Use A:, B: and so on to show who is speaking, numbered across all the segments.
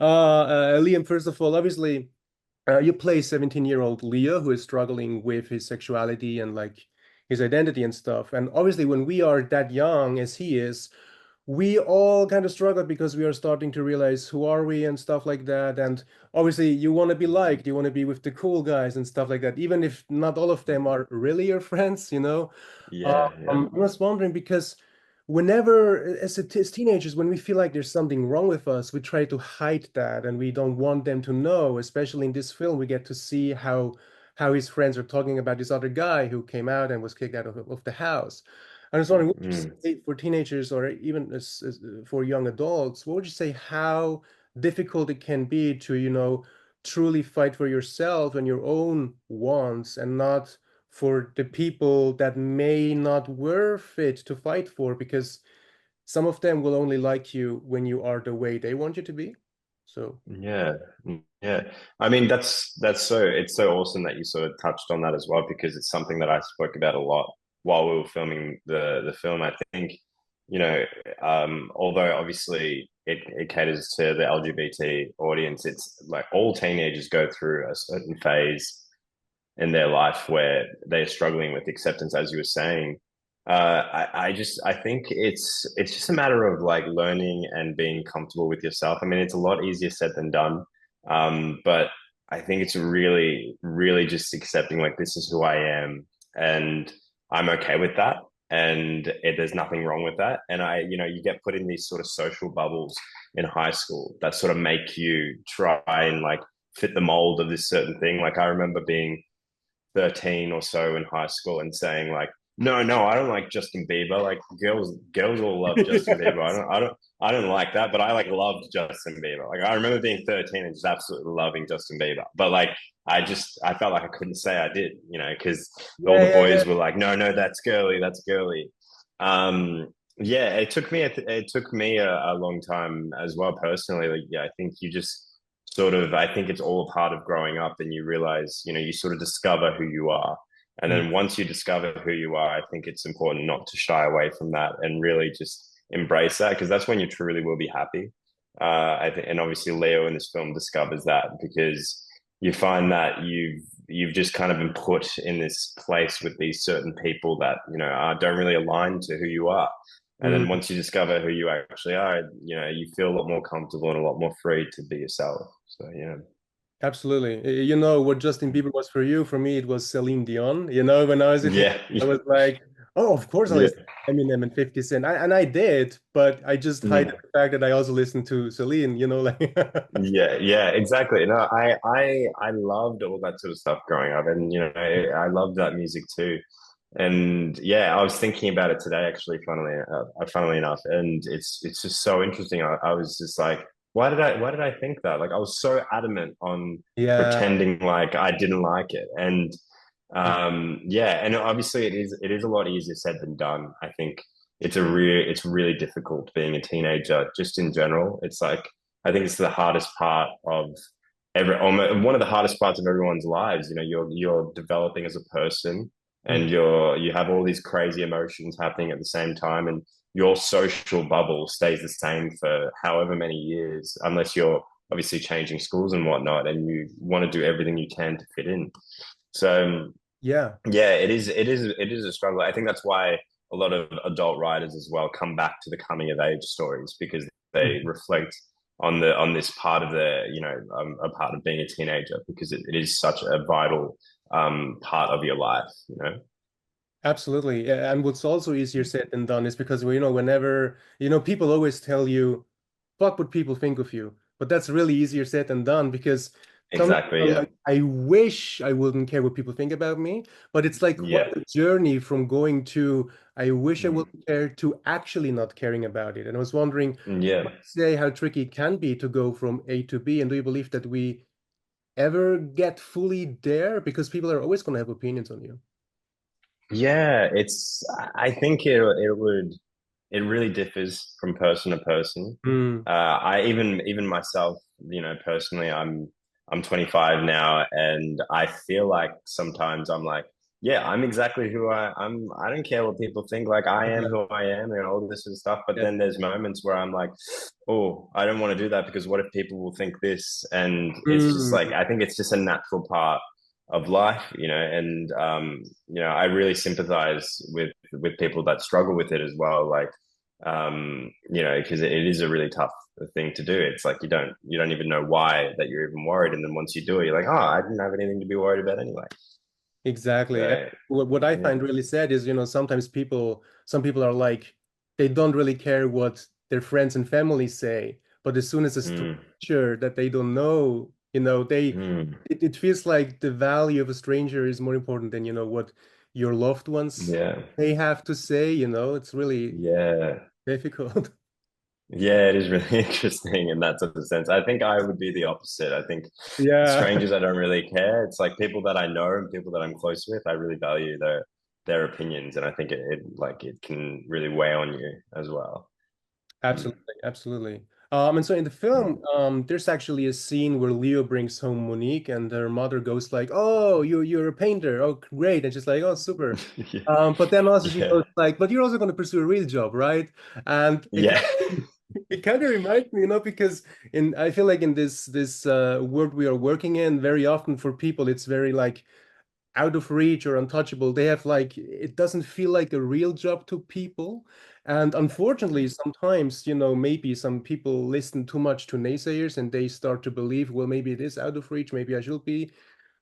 A: Liam, first of all, obviously, you play 17-year-old Leo who is struggling with his sexuality and like his identity and stuff. And obviously, when we are that young as he is, we all kind of struggle because we are starting to realize who are we and stuff like that. And obviously, you want to be liked, you want to be with the cool guys and stuff like that, even if not all of them are really your friends, you know.
B: Yeah, yeah.
A: I was wondering because whenever, as teenagers, when we feel like there's something wrong with us, we try to hide that and we don't want them to know. Especially in this film, we get to see how his friends are talking about this other guy who came out and was kicked out of the house. I was wondering, what would you
B: Mm.
A: say for teenagers or even for young adults, what would you say how difficult it can be to, truly fight for yourself and your own wants and not for the people that may not worth it to fight for because some of them will only like you when you are the way they want you to be. So,
B: Yeah, yeah. I mean, that's so it's so awesome that you sort of touched on that as well because it's something that I spoke about a lot while we were filming the film. I think, you know, although obviously it caters to the LGBT audience, it's like all teenagers go through a certain phase in their life where they're struggling with acceptance, as you were saying. I think it's just a matter of like learning and being comfortable with yourself. I mean, it's a lot easier said than done. But I think it's really, really just accepting like this is who I am and I'm okay with that. And there's nothing wrong with that. And you get put in these sort of social bubbles in high school that sort of make you try and like fit the mold of this certain thing. Like I remember being 13 or so in high school and saying like, no, I don't like Justin Bieber. Like girls all love Justin Bieber. I don't like that, but I like loved Justin Bieber. Like I remember being 13 and just absolutely loving Justin Bieber. But like I felt like I couldn't say I did, because all
A: yeah,
B: the
A: yeah, yeah.
B: boys were like, no, that's girly, that's girly. Yeah, it took me a long time as well personally. Like, yeah, I think you just I think it's all a part of growing up and you realize, you sort of discover who you are. And
A: Mm.
B: then once you discover who you are, I think it's important not to shy away from that and really just embrace that because that's when you truly will be happy. And obviously Leo in this film discovers that because you find that you've just kind of been put in this place with these certain people that don't really align to who you are. And then
A: Mm.
B: once you discover who you actually are, you feel a lot more comfortable and a lot more free to be yourself. So yeah.
A: Absolutely. You know what Justin Bieber was for you? For me, it was Celine Dion. You know, when I was a kid,
B: Yeah.
A: I was like, oh, of course I
B: Yeah.
A: listen to Eminem and 50 Cent. And I did, but I just hide
B: Mm.
A: the fact that I also listened to Celine, like
B: Yeah, yeah, exactly. No, I loved all that sort of stuff growing up, and I loved that music too. And yeah, I was thinking about it today, actually, funnily enough, and it's just so interesting. I was just like, why did I think that? Like, I was so adamant on
A: yeah.
B: pretending like I didn't like it, and yeah, and obviously it is a lot easier said than done. I think it's really difficult being a teenager, just in general. It's like I think it's the hardest part of one of the hardest parts of everyone's lives. You're developing as a person
A: Mm.
B: and you have all these crazy emotions happening at the same time and your social bubble stays the same for however many years unless you're obviously changing schools and whatnot and you want to do everything you can to fit in. So
A: Yeah.
B: yeah, it is a struggle. I think that's why a lot of adult writers as well come back to the coming of age stories because they
A: Mhm.
B: reflect on this part of a part of being a teenager because it is such a vital part of your life.
A: Absolutely. Yeah, and what's also easier said than done is because, whenever, people always tell you, fuck what people think of you. But that's really easier said than done because some
B: Exactly.
A: people are
B: Yeah.
A: like, I wish I wouldn't care what people think about me. But it's like quite
B: Yeah.
A: a journey from going to, I wish I
B: Mm.
A: wouldn't care to actually not caring about it. And I was wondering,
B: Yeah.
A: say how tricky it can be to go from A to B. And do you believe that we ever get fully there? Because people are always going to have opinions on you.
B: Yeah. I think it really differs from person to person.
A: Mm.
B: I even myself, personally, I'm 25 now, and I feel like sometimes I'm like, yeah, I'm exactly I'm. I don't care what people think. Like I am who I am and all this sort of stuff. But
A: Yeah.
B: then there's moments where I'm like, oh, I don't want to do that because what if people will think this? And it's just like
A: Mm,
B: I think it's just a natural part of life, and I really sympathize with people that struggle with it as well. Like, because it is a really tough thing to do. It's like you don't even know why that you're even worried, and then once you do it, you're like, oh, I didn't have anything to be worried about anyway.
A: exactly. And
B: So
A: what I
B: yeah.
A: find really sad is, sometimes some people are like, they don't really care what their friends and family say, but as soon as a
B: Mm,
A: stranger that they don't know,
B: mm,
A: it feels like the value of a stranger is more important than, what your loved ones
B: yeah.
A: they have to say, it's really
B: Yeah.
A: difficult.
B: Yeah, it is really interesting in that sort of sense. I think I would be the opposite. I think
A: Yeah,
B: strangers, I don't really care. It's like people that I know and people that I'm close with, I really value their opinions, and I think it can really weigh on you as well. Mm.
A: absolutely, absolutely. And so in the film, there's actually a scene where Leo brings home Monique, and her mother goes like, "Oh, you're a painter. Oh, great!" And she's like, "Oh, super."
B: Yeah.
A: But then also she
B: Yeah.
A: goes like, "But you're also going to pursue a real job, right?" And
B: Yeah.
A: it kind of reminds me, because I feel like in this world we are working in, very often for people, it's very like out of reach or untouchable. They have like, it doesn't feel like a real job to people. And unfortunately, sometimes, maybe some people listen too much to naysayers and they start to believe, well, maybe it is out of reach. Maybe I should be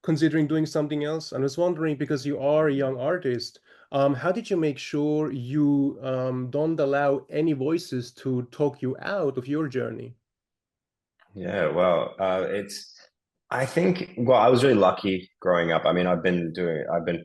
A: considering doing something else. And I was wondering, because you are a young artist, how did you make sure you don't allow any voices to talk you out of your journey?
B: Yeah, well, I think, well, I was really lucky growing up. I mean, I've been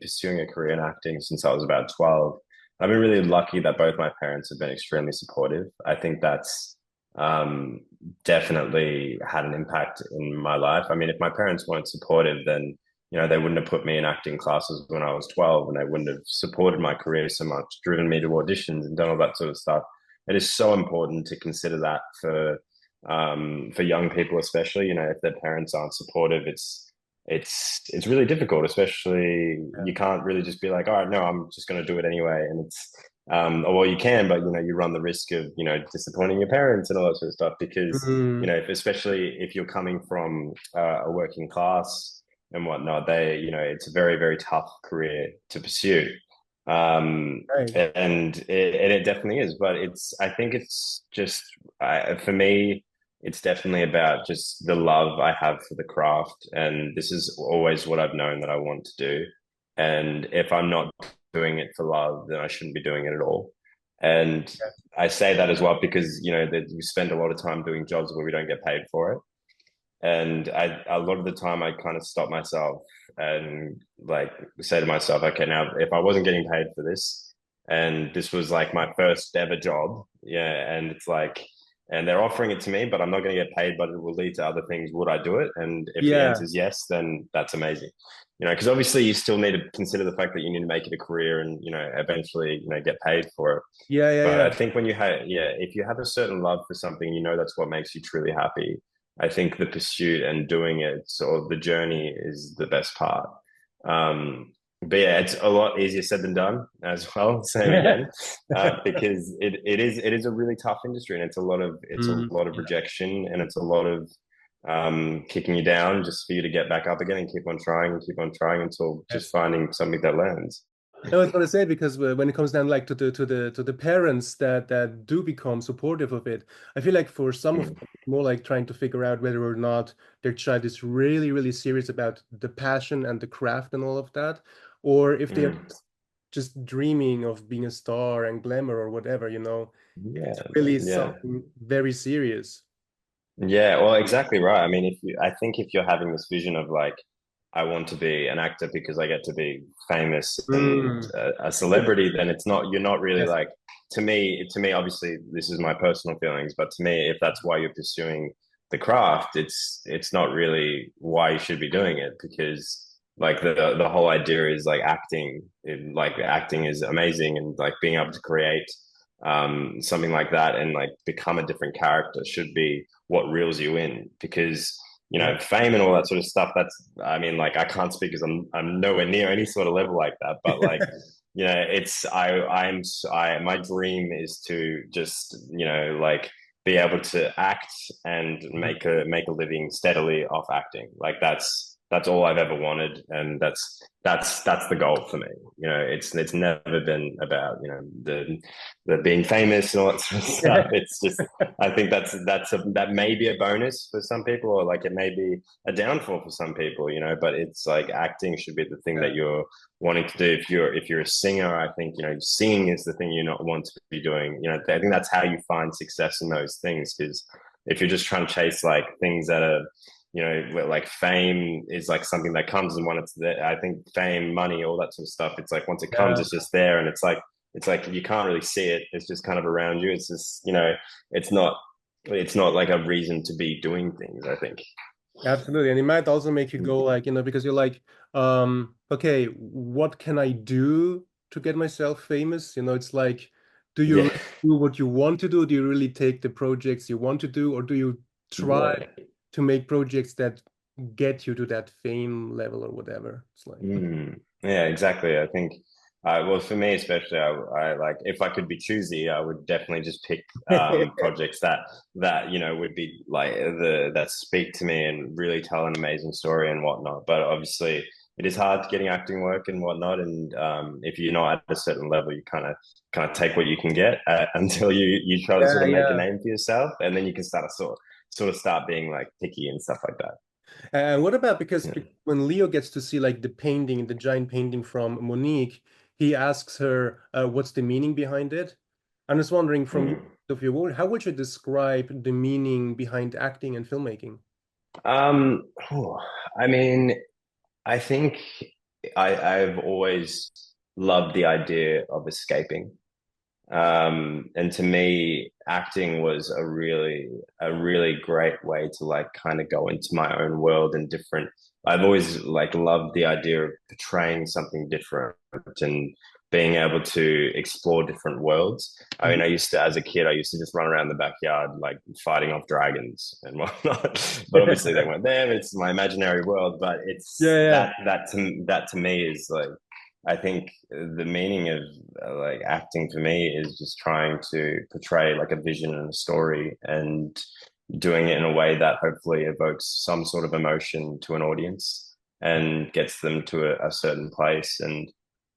B: pursuing a career in acting since I was about 12. I've been really lucky that both my parents have been extremely supportive. I think that's um, definitely had an impact in my life. I mean, if my parents weren't supportive, then, they wouldn't have put me in acting classes when I was 12, and they wouldn't have supported my career so much, driven me to auditions and done all that sort of stuff. It is so important to consider that for young people, especially, if their parents aren't supportive, it's really difficult. Especially,
A: Yeah.
B: you can't really just be like, all right, no, I'm just going to do it anyway, and it's or well, you can, but you run the risk of disappointing your parents and all that sort of stuff because
A: Mm,
B: especially if you're coming from a working class and whatnot, it's a very very tough career to pursue.
A: right.
B: And it definitely is, but I think it's just for me, it's definitely about just the love I have for the craft. And this is always what I've known that I want to do. And if I'm not doing it for love, then I shouldn't be doing it at all. And
A: Yeah.
B: I say that as well because, that we spend a lot of time doing jobs where we don't get paid for it. And a lot of the time I kind of stop myself and like say to myself, okay, now if I wasn't getting paid for this and this was like my first ever job, yeah, and it's like, and they're offering it to me, but I'm not going to get paid, but it will lead to other things. Would I do it? And if the
A: Yeah.
B: answer is yes, then that's amazing. Because obviously you still need to consider the fact that you need to make it a career and, eventually, get paid for it.
A: Yeah. Yeah.
B: But
A: Yeah.
B: I think when if you have a certain love for something, that's what makes you truly happy. I think the pursuit and doing it, or the journey, is the best part. But yeah, it's a lot easier said than done as well. Same
A: Yeah.
B: again, because it is a really tough industry, and
A: Mm,
B: it's a lot of
A: yeah.
B: rejection, and it's a lot of kicking you down just for you to get back up again and keep on trying until just
A: Yes.
B: finding something that lands.
A: I was going to say, because when it comes down like to the parents that do become supportive of it, I feel like for some of
B: Mm,
A: them, it's more like trying to figure out whether or not their child is really, really serious about the passion and the craft and all of that, or if they're
B: mm.
A: just dreaming of being a star and glamour or whatever, it's
B: Yeah,
A: really
B: yeah.
A: something very serious.
B: Yeah, well, exactly right. I mean, I think if you're having this vision of like, I want to be an actor because I get to be famous and
A: Mm.
B: a celebrity, then you're not really
A: Yes.
B: like, to me, obviously, this is my personal feelings, but to me, if that's why you're pursuing the craft, it's not really why you should be doing it because like the whole idea is like acting is amazing and like being able to create something like that and like become a different character should be what reels you in because fame and all that sort of stuff. I mean, like I can't speak because I'm nowhere near any sort of level like that. But like, it's my dream is to just like be able to act and make a living steadily off acting. Like that's all I've ever wanted, and that's the goal for me. It's never been about the being famous and all that sort of stuff. It's just I think that may be a bonus for some people, or like it may be a downfall for some people, but it's like acting should be the thing
A: Yeah,
B: that you're wanting to do. If you're a singer, I think singing is the thing you not want to be doing. I think that's how you find success in those things, because if you're just trying to chase like things that are like fame is like something that comes, and when it's there, I think fame, money, all that sort of stuff, it's like once it comes,
A: yeah,
B: it's just there, and it's like you can't really see it. It's just kind of around you. It's just it's not it's not like a reason to be doing things, I think.
A: absolutely. And it might also make you go like, because you're like, okay, what can I do to get myself famous? It's like, do you
B: Yeah,
A: really do what you want to do? Do you really take the projects you want to do, or do you try
B: yeah.
A: to make projects that get you to that fame level or whatever? It's like,
B: Yeah, exactly. I think, well, for me especially, I like if I could be choosy, I would definitely just pick projects that would be like that speak to me and really tell an amazing story and whatnot. But obviously, it is hard getting acting work and whatnot. And if you're not at a certain level, you kind of take what you can get until you try to
A: yeah,
B: sort of make a
A: yeah.
B: name for yourself, and then you can sort of start being like picky and stuff like that.
A: And what about because
B: Yeah.
A: when Leo gets to see like the painting, the giant painting from Monique, he asks her, what's the meaning behind it? I'm just wondering from your
B: Mm.
A: point of view, how would you describe the meaning behind acting and filmmaking?
B: Oh, I mean, I think I've always loved the idea of escaping. And to me, acting was a really great way to like kind of go into my own world and different. I've always like loved the idea of portraying something different and being able to explore different worlds. I mean,
A: Mhm.
B: as a kid, I used to just run around the backyard like fighting off dragons and whatnot. But obviously, they weren't there. It's my imaginary world. But
A: Yeah,
B: it's
A: yeah,
B: that to me is like I think the meaning of like acting for me is just trying to portray like a vision and a story and doing it in a way that hopefully evokes some sort of emotion to an audience and gets them to a certain place. And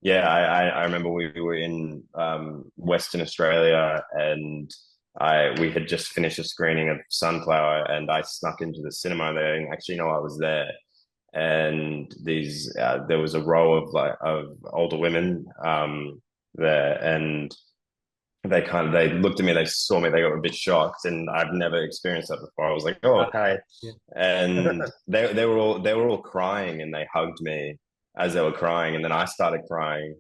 B: yeah, I remember we were in Western Australia, and we had just finished a screening of Sunflower, and I snuck into the cinema there and actually know I was there, and there was a row of older women there, and they looked at me, they saw me, they got a bit shocked, and I've never experienced that before. I was like, oh, hi.
A: yeah.
B: And they were all crying, and they hugged me as they were crying, and then I started crying,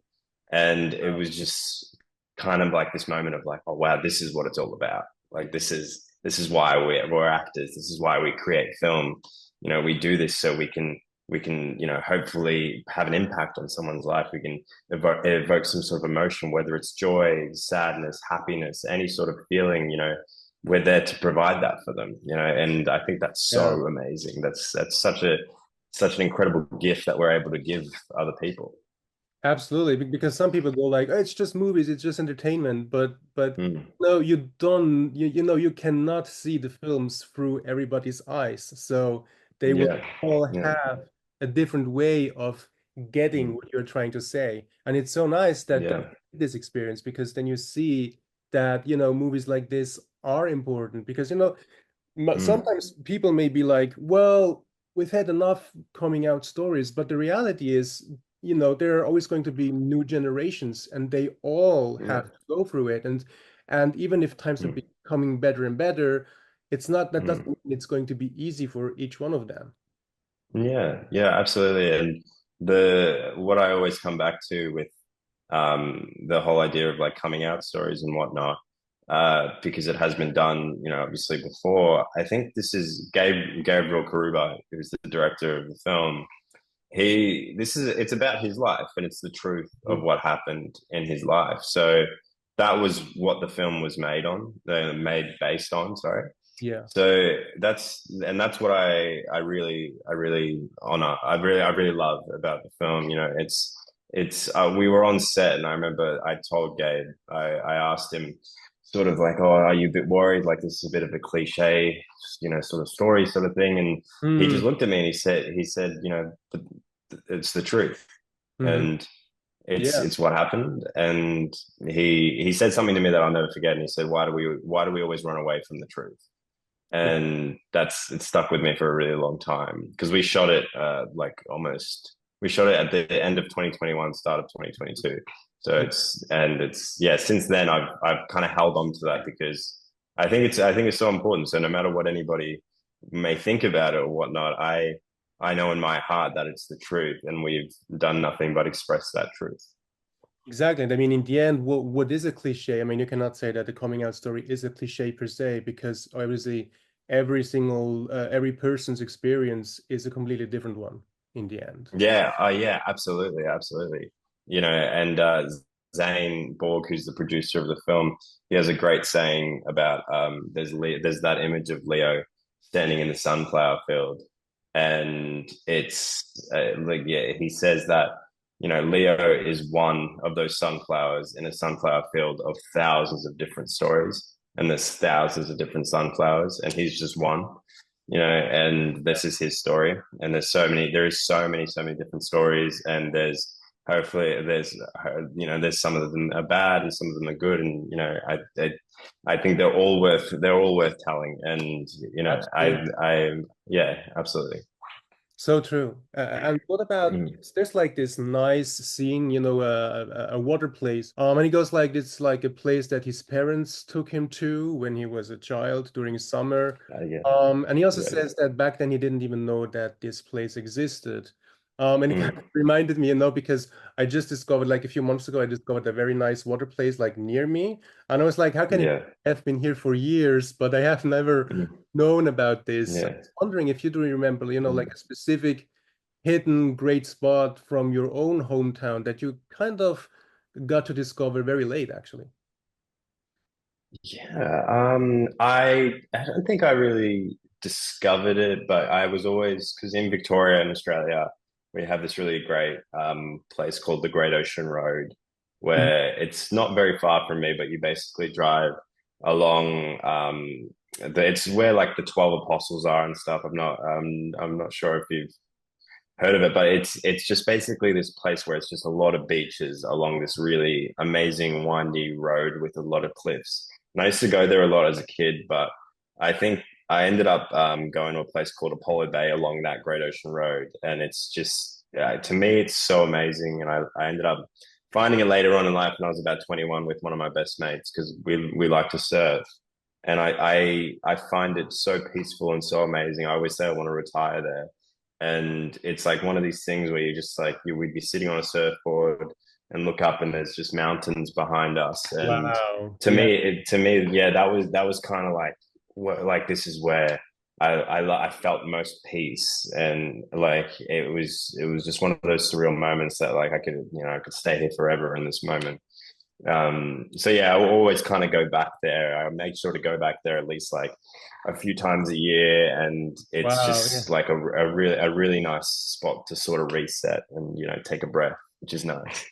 B: and it was just kind of like this moment of like, oh wow, this is what it's all about. Like this is why we're actors. This is why we create film. We do this so we can hopefully have an impact on someone's life. We can evoke some sort of emotion, whether it's joy, sadness, happiness, any sort of feeling. We're there to provide that for them. And I think that's so
A: Yeah.
B: amazing. That's such an incredible gift that we're able to give other people.
A: Absolutely, because some people go like, oh, it's just movies, it's just entertainment, but
B: Mm.
A: no, you don't, you cannot see the films through everybody's eyes. So they will
B: Yeah,
A: all
B: yeah.
A: have a different way of getting
B: Mm.
A: what you're trying to say. And it's so nice that
B: Yeah.
A: this experience, because then you see that, movies like this are important because,
B: Mm.
A: sometimes people may be like, well, we've had enough coming out stories, but the reality is, there are always going to be new generations and they all
B: Yeah.
A: have to go through it. And even if times are
B: Mm.
A: becoming better and better, that doesn't
B: Mm.
A: mean it's going to be easy for each one of them.
B: Yeah, yeah, absolutely. And the what I always come back to with the whole idea of like coming out stories and whatnot, because it has been done, obviously before. I think this is Gabriel Karuba, who's the director of the film. It's about his life, and it's the truth of
A: Mhm.
B: what happened in his life. So that was what the film was made based on, sorry.
A: Yeah.
B: So that's what I really honor. I really love about the film. You know, it's we were on set, and I remember I told Gabe, I asked him sort of like, oh, are you a bit worried? Like this is a bit of a cliche, you know, sort of story sort of thing. And he
A: Mm,
B: just looked at me and he said, you know, it's the truth,
A: hmm.
B: and
A: Yeah,
B: it's what happened. And he said something to me that I'll never forget. And he said, why do we always run away from the truth?
A: yeah,
B: And that's it stuck with me for a really long time because we shot it we shot it at the end of 2021, start of 2022. So
A: yeah.
B: it's yeah, since then I've kind of held on to that because I think it's so important. So no matter what anybody may think about it or whatnot, I know in my heart that it's the truth, and we've done nothing but express that truth.
A: Exactly. And I mean, in the end, what is a cliche? I mean, you cannot say that the coming out story is a cliche per se, because obviously every person's experience is a completely different one in the end.
B: Yeah, yeah, absolutely, absolutely. You know, and Zane Borg, who's the producer of the film, he has a great saying about there's that image of Leo standing in the sunflower field, and it's like yeah, he says that you know Leo is one of those sunflowers in a sunflower field of thousands of different stories, and there's thousands of different sunflowers, and he's just one, you know, and this is his story. And there is so many different stories, and hopefully there's some of them are bad and some of them are good, and you know, I think they're all worth telling, and you know,
A: Absolutely.
B: yeah, absolutely.
A: So true. And what about
B: Mm.
A: there's like this nice scene, a water place. And he goes like it's like a place that his parents took him to when he was a child during summer.
B: Yeah,
A: And he also
B: yeah.
A: says that back then he didn't even know that this place existed. And it kind of
B: Mm.
A: reminded me, because I just discovered like a few months ago, I discovered a very nice water place like near me. And I was like, how can it
B: Yeah.
A: have been here for years, but I have never
B: Mm.
A: known about this?
B: Yeah.
A: Wondering if you do remember, like
B: Mm.
A: a specific hidden great spot from your own hometown that you kind of got to discover very late, actually.
B: Yeah, I don't think I really discovered it, but I was always because in Victoria in Australia we have this really great place called the Great Ocean Road,
A: Mhm.
B: where it's not very far from me, but you basically drive along it's where like the 12 apostles are and stuff. I'm not sure if you've heard of it, but it's just basically this place where it's just a lot of beaches along this really amazing windy road with a lot of cliffs. And I used to go there a lot as a kid, but I think I ended up going to a place called Apollo Bay along that Great Ocean Road, and it's just to me it's so amazing. And I ended up finding it later on in life when I was about 21 with one of my best mates because we like to surf. And I find it so peaceful and so amazing. I always say I want to retire there, and it's like one of these things where you just like you would be sitting on a surfboard and look up and there's just mountains behind us. And
A: Wow. Yeah.
B: to me, yeah, that was kind of like like this is where I felt most peace, and like it was just one of those surreal moments that like I could stay here forever in this moment. So yeah, I will always kind of go back there. I make sure to go back there at least like a few times a year, and it's
A: Wow. Yeah.
B: just like a really nice spot to sort of reset and you know take a breath, which is nice.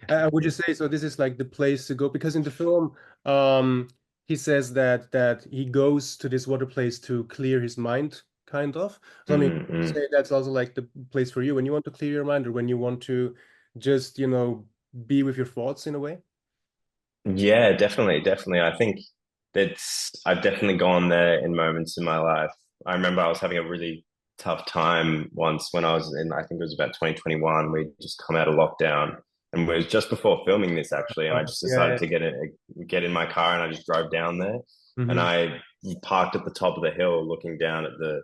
A: Would you say so? This is like the place to go because in the film, um, he says that he goes to this water place to clear his mind, kind of. So I mean, would you
B: Mm-hmm.
A: say that's also like the place for you when you want to clear your mind or when you want to just, be with your thoughts in a way?
B: Yeah, definitely, definitely. I think that's I've definitely gone there in moments in my life. I remember I was having a really tough time once when I was in, I think it was about 2021. We just come out of lockdown, and it was just before filming this actually. And I just
A: Yeah,
B: decided
A: yeah.
B: to get in my car, and I just drove down there, and
A: Hmm.
B: I parked at the top of the hill, looking down at the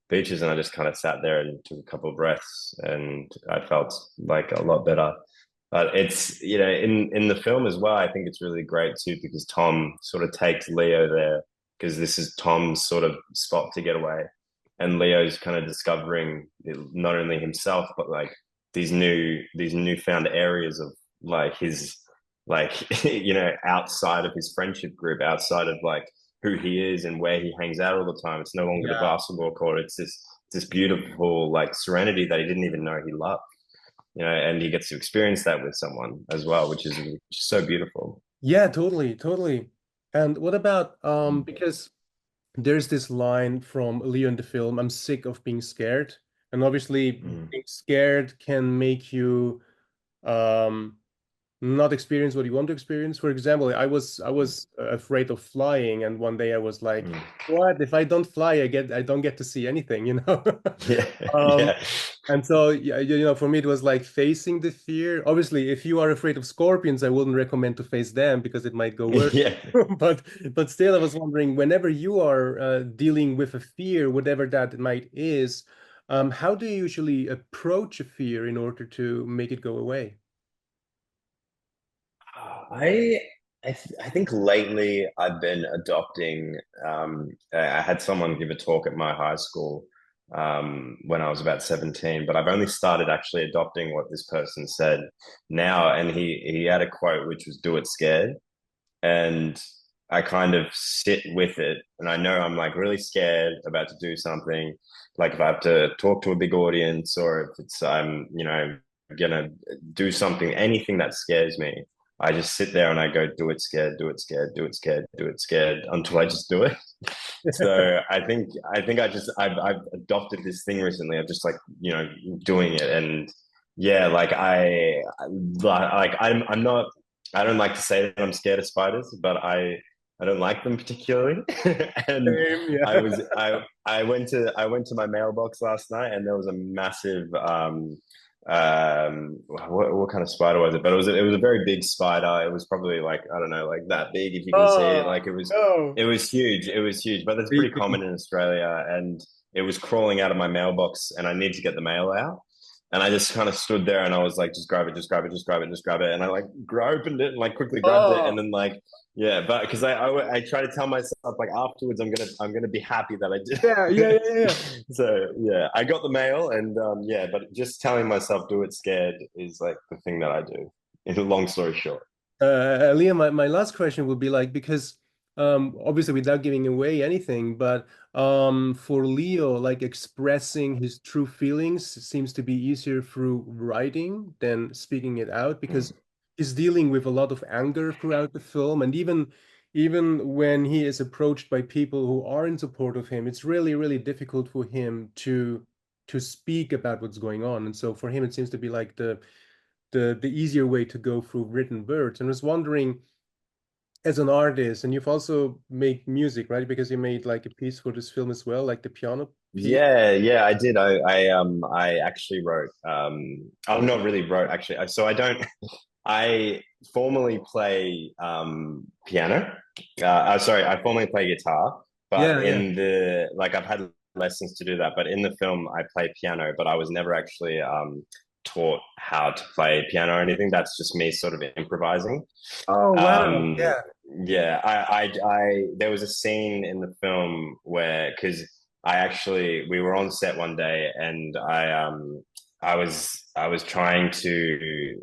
B: beaches, and I just kind of sat there and took a couple of breaths, and I felt like a lot better. But it's you know in the film as well. I think it's really great too because Tom sort of takes Leo there because this is Tom's sort of spot to get away, and Leo's kind of discovering not only himself but like these newfound areas of like his like you know outside of his friendship group, outside of like who he is and where he hangs out all the time. It's no longer the
A: Yeah.
B: basketball court. It's this beautiful like serenity that he didn't even know he loved. And he gets to experience that with someone as well, which is so beautiful.
A: Yeah, totally, totally. And what about because there's this line from Leo in the film, I'm sick of being scared. And obviously
B: Mm,
A: being scared can make you um not experience what you want to experience. For example, I was afraid of flying, and one day I was like,
B: mm.
A: what if I don't fly, I don't get to see anything, you know?
B: Yeah,
A: Um,
B: yeah,
A: and so yeah, for me it was like facing the fear. Obviously, if you are afraid of scorpions, I wouldn't recommend to face them because it might go worse.
B: yeah.
A: But still, I was wondering, whenever you are dealing with a fear, whatever that might is, how do you usually approach a fear in order to make it go away?
B: I I think lately I've been adopting. I had someone give a talk at my high school when I was about 17, but I've only started actually adopting what this person said now, and he had a quote which was "Do it scared," and I kind of sit with it, and I know I'm like really scared about to do something, like if I have to talk to a big audience or if it's I'm gonna do something, anything that scares me. I just sit there and I go, do it scared, do it scared, do it scared, do it scared until I just do it. So I think I've adopted this thing recently of just like doing it, and yeah, I'm not, I don't like to say that I'm scared of spiders, but I don't like them particularly. And
A: Same,
B: I
A: yeah.
B: was I went to my mailbox last night and there was a massive what kind of spider was it? But it was a very big spider. It was probably like, I don't know, like that big if you can see it.
A: Oh,
B: Like it was
A: no.
B: it was huge. It was huge, but that's pretty
A: Creepy.
B: common in Australia. And it was crawling out of my mailbox, and I need to get the mail out. And I just kind of stood there, and I was like, just grab it, just grab it, just grab it, just grab it. And I like opened it and like quickly grabbed it, and
A: Oh,
B: then like yeah, but because I try to tell myself like afterwards I'm gonna be happy that I
A: yeah, yeah,
B: did.
A: yeah, yeah.
B: So yeah, I got the mail, and yeah, but just telling myself do it scared is like the thing that I do. In a long story short.
A: Liam, my last question would be like, because obviously without giving away anything, but for Leo, like expressing his true feelings seems to be easier through writing than speaking it out because
B: Mm.
A: he's dealing with a lot of anger throughout the film, and even when he is approached by people who are in support of him, it's really, really difficult for him to speak about what's going on. And so for him, it seems to be like the easier way to go through written words. And I was wondering, as an artist, and you've also made music, right? Because you made like a piece for this film as well, like the piano piece.
B: Yeah, yeah, I did. I actually wrote. I'm not really wrote actually. So I don't. I formally play piano. Sorry, I formally play guitar, but
A: Yeah, yeah.
B: in the like I've had lessons to do that. But in the film, I play piano, but I was never actually taught how to play piano or anything. That's just me sort of improvising.
A: Oh, wow.
B: Um,
A: Yeah.
B: yeah, there was a scene in the film where because we were on set one day and I was trying to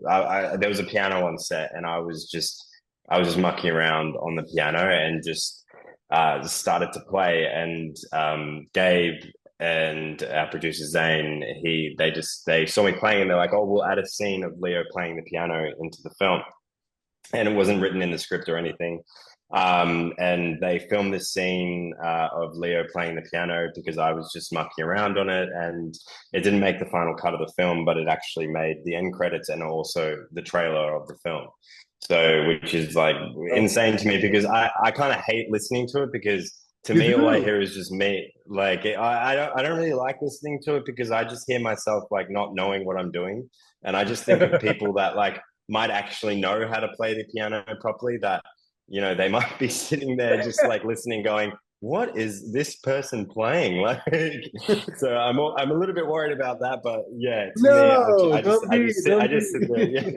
B: there was a piano on set and I was just mucking around on the piano and just started to play and Gabe and our producer Zane they saw me playing and they're like, oh, we'll add a scene of Leo playing the piano into the film, and it wasn't written in the script or anything. And they filmed this scene of Leo playing the piano because I was just mucking around on it, and it didn't make the final cut of the film, but it actually made the end credits and also the trailer of the film. So, which is like
A: Oh,
B: insane to me because I kind of hate listening to it because to
A: you
B: me all I
A: do?
B: hear is just me. Like I don't really like listening to it because I just hear myself like not knowing what I'm doing, and I just think of people that like might actually know how to play the piano properly that they might be sitting there just like listening going, what is this person playing? Like so I'm a little bit worried about that, but yeah, to me
A: No,
B: I just
A: don't
B: I
A: be,
B: just sit I
A: don't
B: just sit there,
A: be.
B: yeah.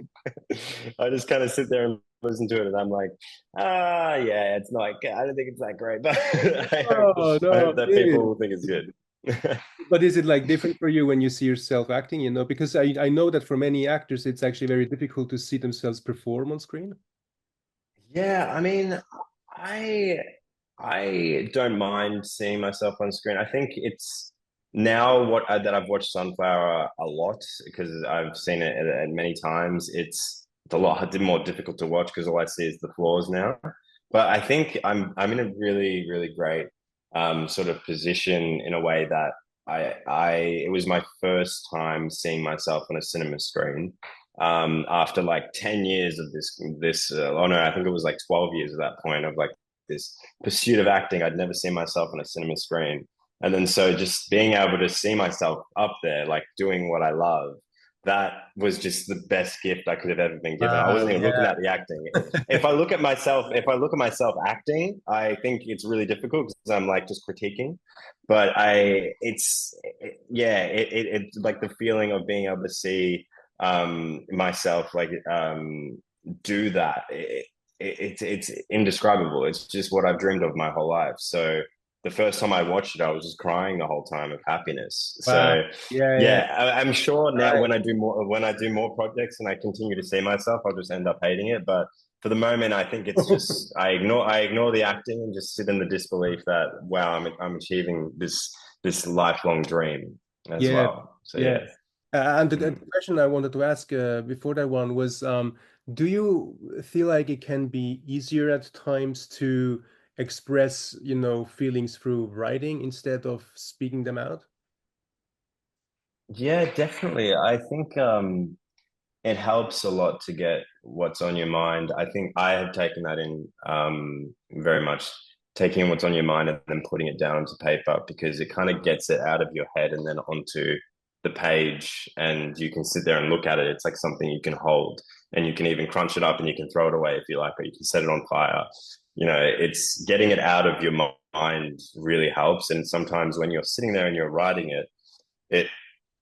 B: I just kind of sit there and listen to it and I'm like, yeah, it's not, I don't think it's that great, but I hope
A: Oh,
B: I hope
A: no,
B: that people
A: dude.
B: will think it's good.
A: But is it like different for you when you see yourself acting, Because I know that for many actors, it's actually very difficult to see themselves perform on screen.
B: Yeah, I mean, I I don't mind seeing myself on screen. I think it's now that I've watched Sunflower a lot because I've seen it many times. It's a lot more difficult to watch because all I see is the flaws now. But I think I'm in a really great sort of position in a way that I it was my first time seeing myself on a cinema screen after like 10 years of this oh no, I think it was like 12 years at that point of like this pursuit of acting. I'd never seen myself on a cinema screen. And then so just being able to see myself up there, like doing what I love, that was just the best gift I could have ever been given. I wasn't even looking
A: Yeah.
B: at the acting. If I look at myself acting, I think it's really difficult because I'm like just critiquing. But yeah, it's like the feeling of being able to see myself like do that. It's indescribable. It's just what I've dreamed of my whole life. So the first time I watched it, I was just crying the whole time of happiness.
A: Wow.
B: So
A: Yeah, yeah.
B: yeah, I'm sure now
A: Right.
B: when I do more projects and I continue to see myself, I'll just end up hating it. But for the moment, I think it's just I ignore the acting and just sit in the disbelief that wow, I'm achieving this lifelong dream as
A: Yeah,
B: well. So
A: yeah.
B: yeah.
A: And the
B: Mm.
A: question I wanted to ask before that one was, do you feel like it can be easier at times to express, feelings through writing instead of speaking them out?
B: Yeah, definitely. I think it helps a lot to get what's on your mind. I think I have taken that in very much taking what's on your mind and then putting it down onto paper because it kind of gets it out of your head and then onto the page and you can sit there and look at it. It's like something you can hold and you can even crunch it up and you can throw it away if you like, or you can set it on fire. It's getting it out of your mind really helps. And sometimes when you're sitting there and you're writing it, it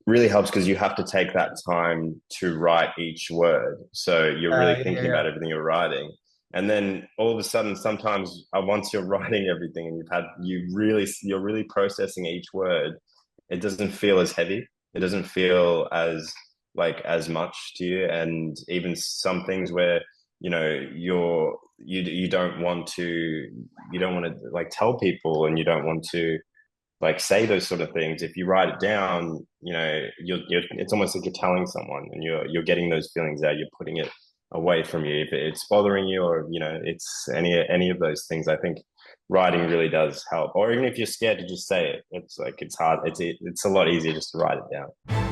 B: really helps because you have to take that time to write each word. So you're really
A: Yeah,
B: thinking
A: yeah.
B: about everything you're writing. And then all of a sudden, sometimes once you're writing everything and you're really processing each word, it doesn't feel as heavy. It doesn't feel as much to you. And even some things where, you don't want to like tell people and you don't want to like say those sort of things. If you write it down, it's almost like you're telling someone, and you're getting those feelings out. You're putting it away from you. If it's bothering you, or it's any of those things, I think writing really does help. Or even if you're scared to just say it, it's like it's hard. It's a lot easier just to write it down.